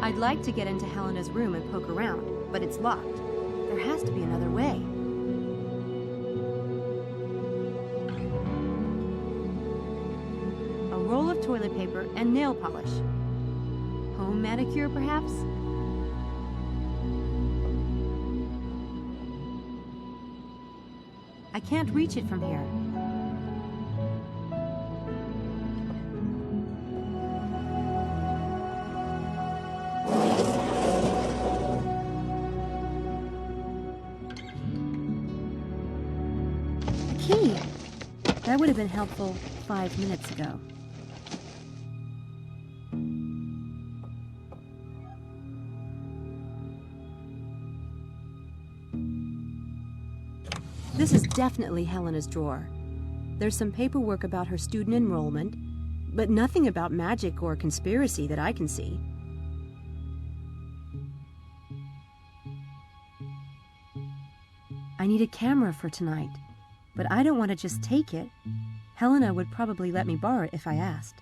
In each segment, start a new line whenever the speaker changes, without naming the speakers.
I'd like to get into Helena's room and poke around, but it's locked. There has to be another way. A roll of toilet paper and nail polish. Home manicure, perhaps? I can't reach it from here. A key! That would have been helpful 5 minutes ago. This is definitely Helena's drawer. There's some paperwork about her student enrollment, but nothing about magic or conspiracy that I can see. I need a camera for tonight, but I don't want to just take it. Helena would probably let me borrow it if I asked.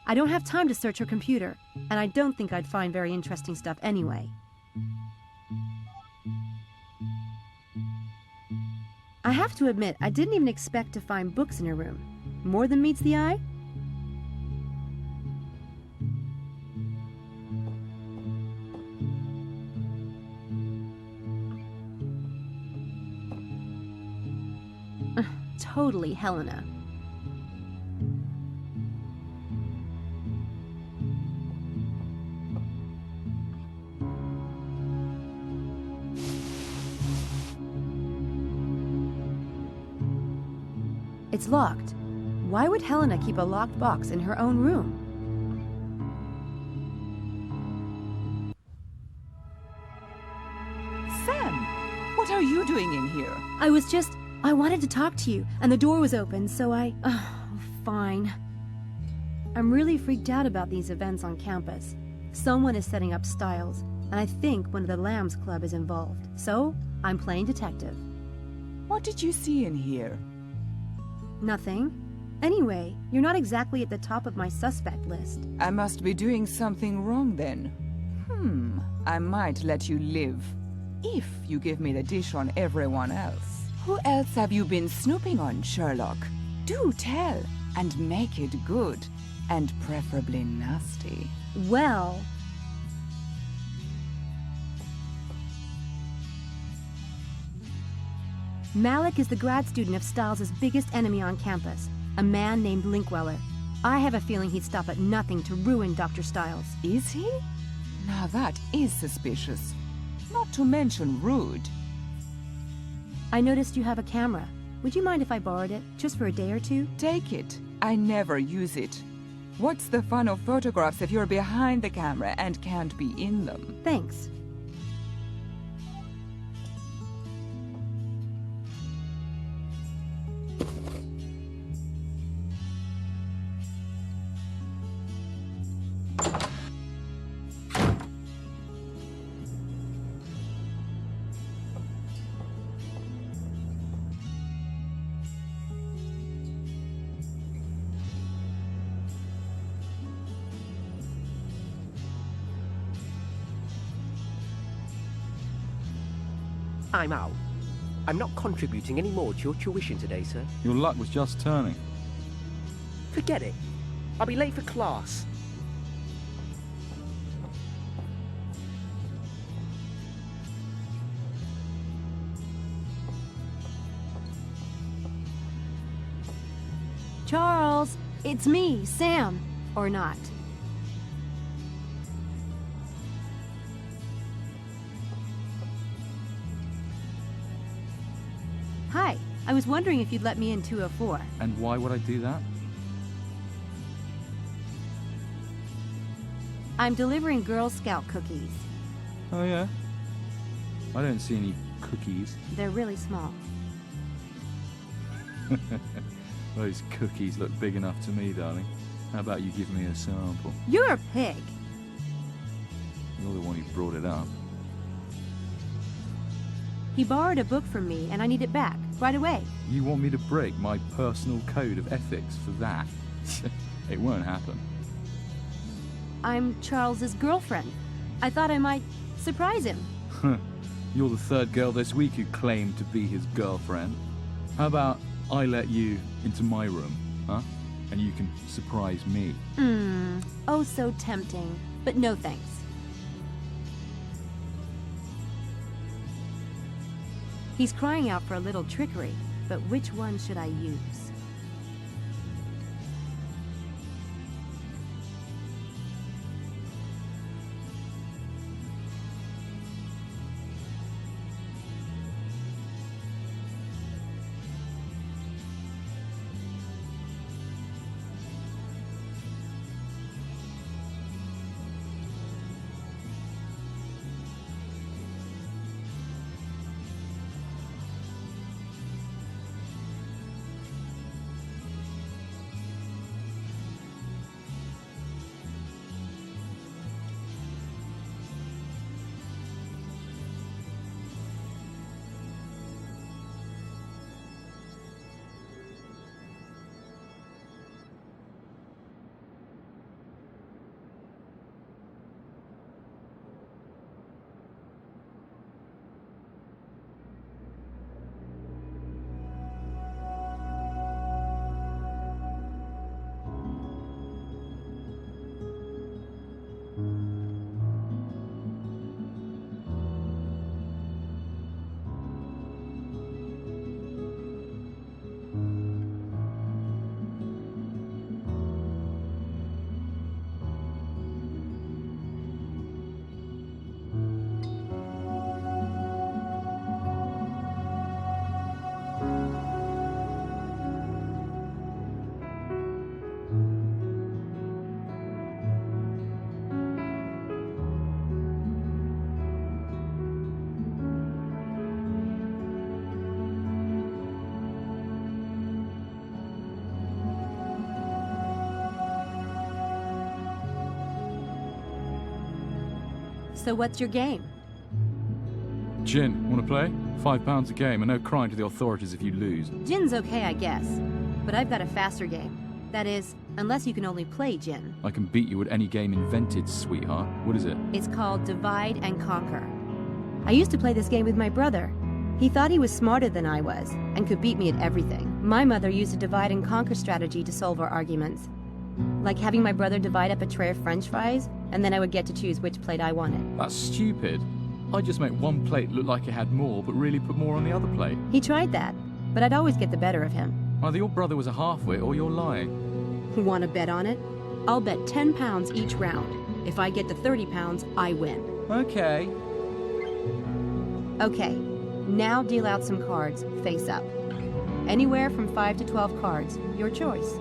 I don't have time to search her computer, and I don't think I'd find very interesting stuff anyway. I have to admit, I didn't even expect to find books in her room. More than meets the eye? Totally Helena. It's locked. Why would Helena keep a locked box in her own room?
Sam, what are you doing in here?
I wanted to talk to you, and the door was open, so fine. I'm really freaked out about these events on campus. Someone is setting up Styles, and I think one of the Lambs Club is involved. So, I'm playing detective.
What did you see in here?
Nothing. Anyway, you're not exactly at the top of my suspect list.
I must be doing something wrong then. I might let you live, if you give me the dish on everyone else. Who else have you been snooping on, Sherlock? Do tell, and make it good, and preferably nasty.
Well... Malik is the grad student of Styles' biggest enemy on campus, a man named Linkweller. I have a feeling he'd stop at nothing to ruin Dr. Styles.
Is he? Now that is suspicious. Not to mention rude.
I noticed you have a camera. Would you mind if I borrowed it, just for a day or two?
Take it. I never use it. What's the fun of photographs if you're behind the camera and can't be in them?
Thanks.
I'm out. I'm not contributing any more to your tuition today, sir.
Your luck was just turning.
Forget it. I'll be late for class.
Charles, it's me, Sam. Or not. Hi, I was wondering if you'd let me in 204.
And why would I do that?
I'm delivering Girl Scout cookies.
Oh yeah? I don't see any cookies.
They're really small.
Those cookies look big enough to me, darling. How about you give me a sample?
You're a pig.
You're the one who brought it up.
He borrowed a book from me, and I need it back, right away.
You want me to break my personal code of ethics for that? It won't happen.
I'm Charles's girlfriend. I thought I might surprise him.
You're the third girl this week who claimed to be his girlfriend. How about I let you into my room, huh? And you can surprise me.
Oh, so tempting. But no thanks. He's crying out for a little trickery, but which one should I use? So what's your game?
Jin, wanna play? £5 a game and no crying to the authorities if you lose.
Jin's okay, I guess. But I've got a faster game. That is, unless you can only play Jin.
I can beat you at any game invented, sweetheart. What is it?
It's called Divide and Conquer. I used to play this game with my brother. He thought he was smarter than I was, and could beat me at everything. My mother used a divide and conquer strategy to solve our arguments. Like having my brother divide up a tray of french fries, and then I would get to choose which plate I wanted.
That's stupid. I'd just make one plate look like it had more, but really put more on the other plate.
He tried that, but I'd always get the better of him.
Either your brother was a half-wit or you're lying.
Want to bet on it? I'll bet £10 each round. If I get to £30, I win.
Okay.
Okay, now deal out some cards, face up. Anywhere from 5 to 12 cards, your choice.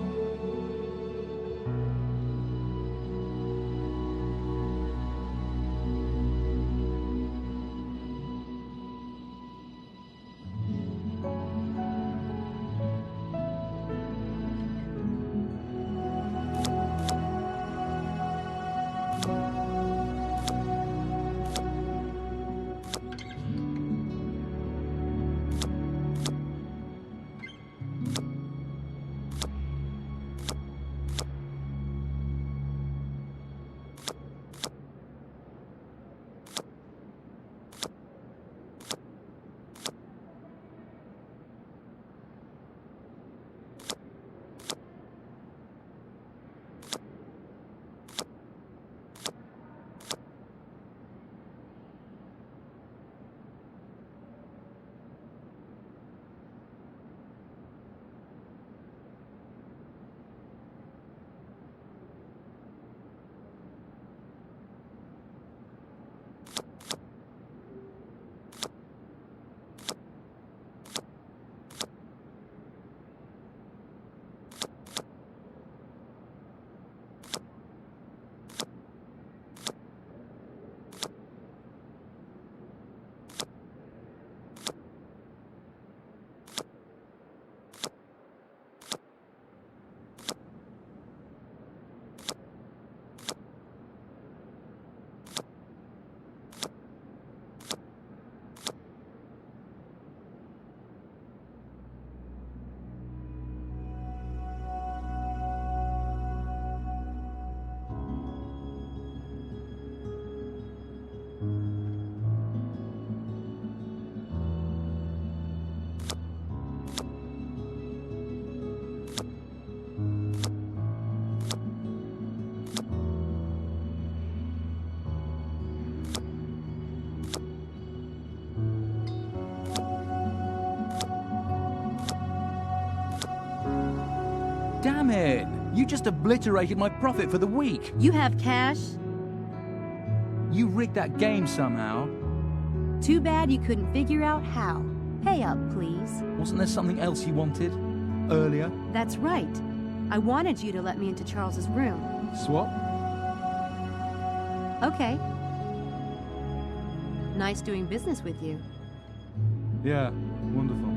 Damn it! You just obliterated my profit for the week.
You have cash?
You rigged that game somehow.
Too bad you couldn't figure out how. Pay up, please.
Wasn't there something else you wanted? Earlier?
That's right. I wanted you to let me into Charles's room.
Swap?
Okay. Nice doing business with you.
Yeah, wonderful.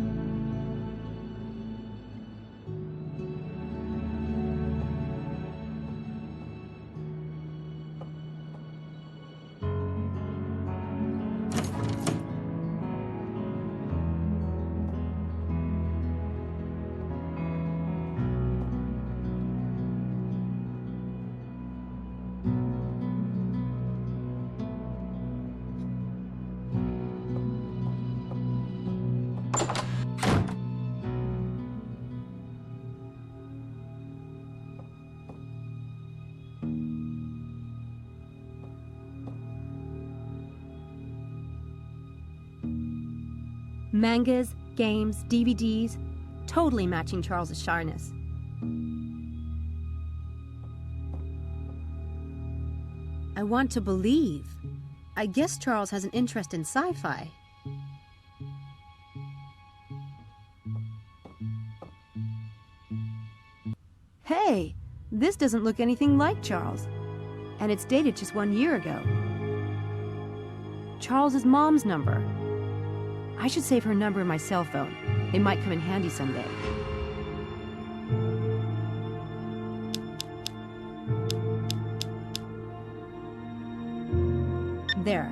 Mangas, games, DVDs, totally matching Charles's shyness. I want to believe. I guess Charles has an interest in sci-fi. Hey, this doesn't look anything like Charles. And it's dated just 1 year ago. Charles's mom's number. I should save her number in my cell phone. It might come in handy someday. There.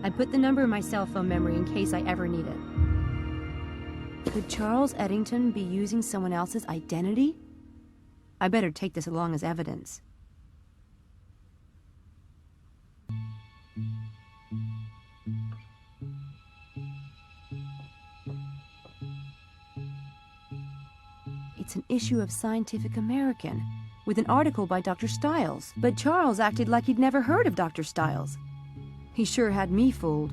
I put the number in my cell phone memory in case I ever need it. Could Charles Eddington be using someone else's identity? I better take this along as evidence. It's an issue of Scientific American, with an article by Dr. Stiles. But Charles acted like he'd never heard of Dr. Stiles. He sure had me fooled.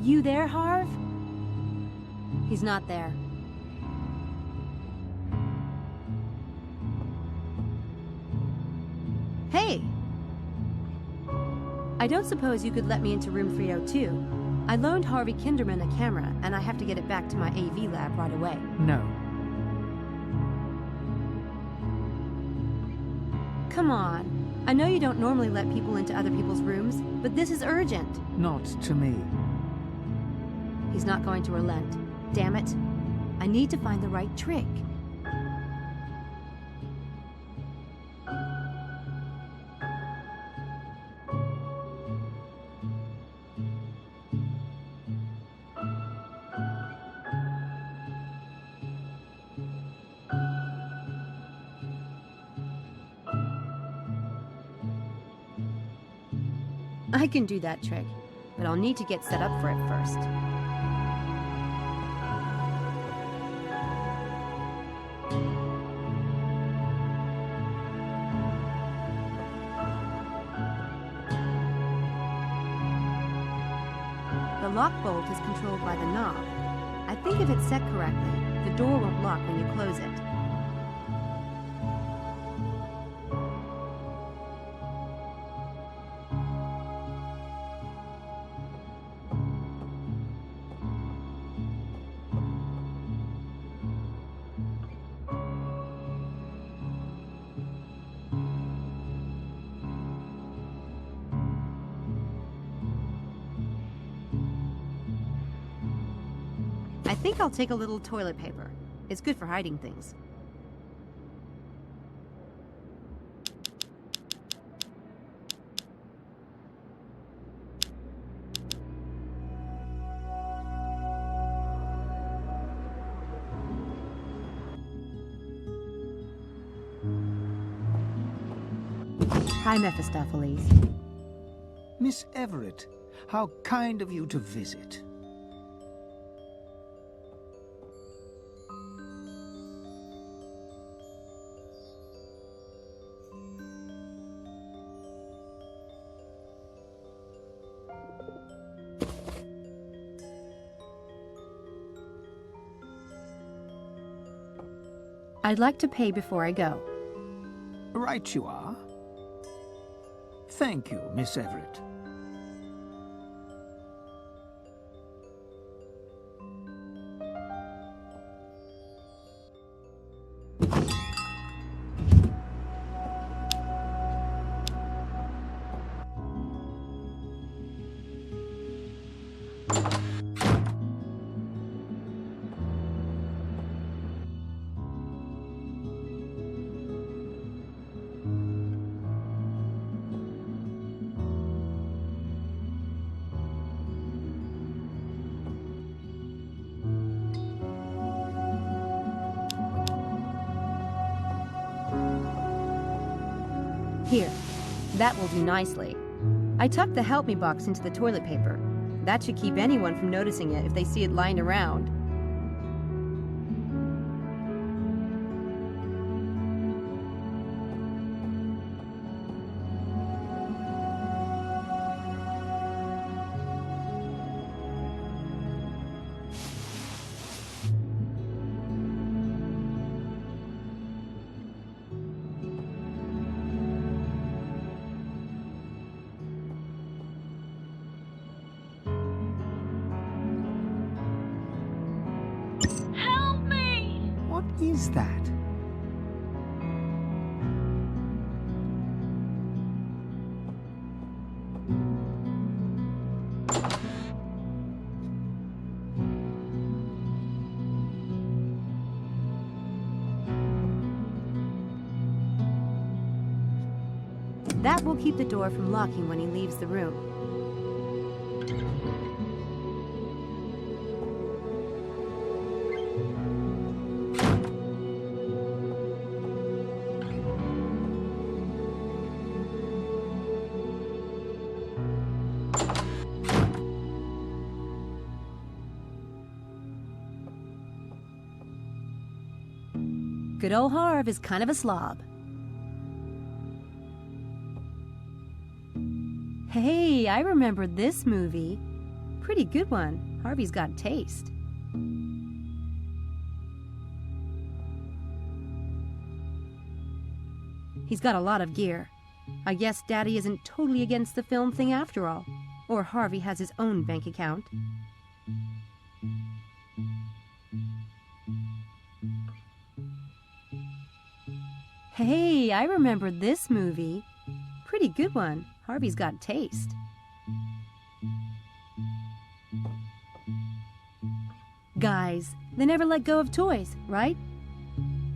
You there, Harv? He's not there. Hey! I don't suppose you could let me into room 302. I loaned Harvey Kinderman a camera, and I have to get it back to my AV lab right away.
No.
Come on. I know you don't normally let people into other people's rooms, but this is urgent.
Not to me.
He's not going to relent. Damn it. I need to find the right trick. I can do that trick, but I'll need to get set up for it first. The lock bolt is controlled by the knob. I think if it's set correctly, the door won't lock when you close it. I think I'll take a little toilet paper. It's good for hiding things. Hi, Mephistopheles.
Miss Everett, how kind of you to visit.
I'd like to pay before I go.
Right you are. Thank you, Miss Everett.
Here, that will do nicely. I tucked the help me box into the toilet paper. That should keep anyone from noticing it if they see it lying around.
What is that?
That will keep the door from locking when he leaves the room. Good old Harv is kind of a slob. Hey, I remember this movie. Pretty good one. Harvey's got taste. He's got a lot of gear. I guess Daddy isn't totally against the film thing after all. Or Harvey has his own bank account. Hey, I remember this movie. Pretty good one. Harvey's got taste. Guys, they never let go of toys, right?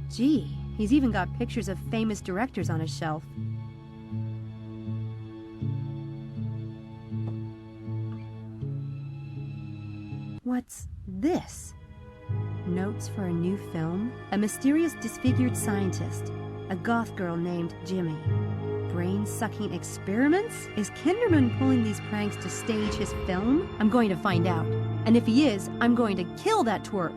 Gee, he's even got pictures of famous directors on his shelf. What's this? Notes for a new film? A mysterious disfigured scientist. A goth girl named Jimmy. Brain-sucking experiments? Is Kinderman pulling these pranks to stage his film? I'm going to find out. And if he is, I'm going to kill that twerp.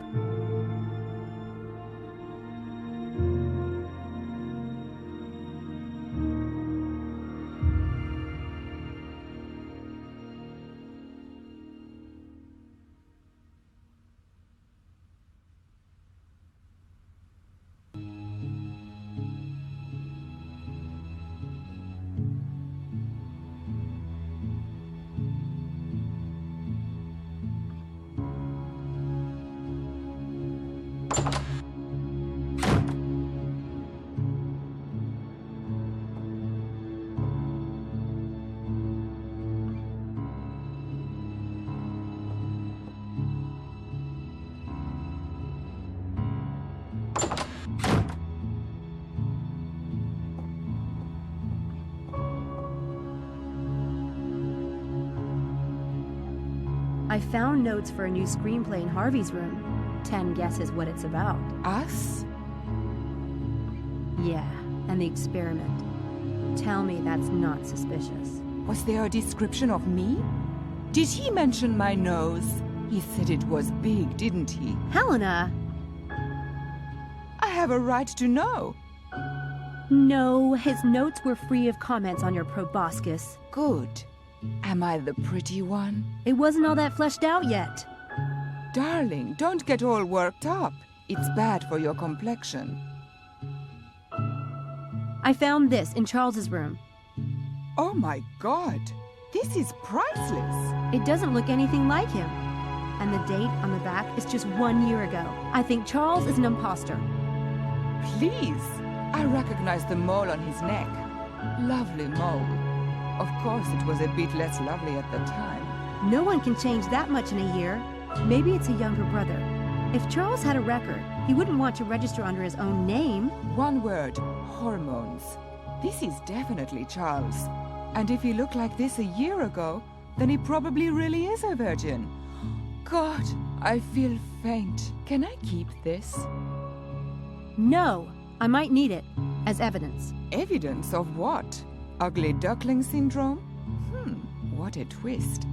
I found notes for a new screenplay in Harvey's room. 10 guesses what it's about.
Us?
Yeah, and the experiment. Tell me that's not suspicious.
Was there a description of me? Did he mention my nose? He said it was big, didn't he?
Helena!
I have a right to know.
No, his notes were free of comments on your proboscis.
Good. Am I the pretty one?
It wasn't all that fleshed out yet.
Darling, don't get all worked up. It's bad for your complexion.
I found this in Charles's room.
Oh my God! This is priceless!
It doesn't look anything like him. And the date on the back is just 1 year ago. I think Charles is an imposter.
Please! I recognize the mole on his neck. Lovely mole. Of course, it was a bit less lovely at the time.
No one can change that much in a year. Maybe it's a younger brother. If Charles had a record, he wouldn't want to register under his own name.
One word, hormones. This is definitely Charles. And if he looked like this a year ago, then he probably really is a virgin. God, I feel faint. Can I keep this?
No, I might need it as evidence.
Evidence of what? Ugly duckling syndrome? What a twist.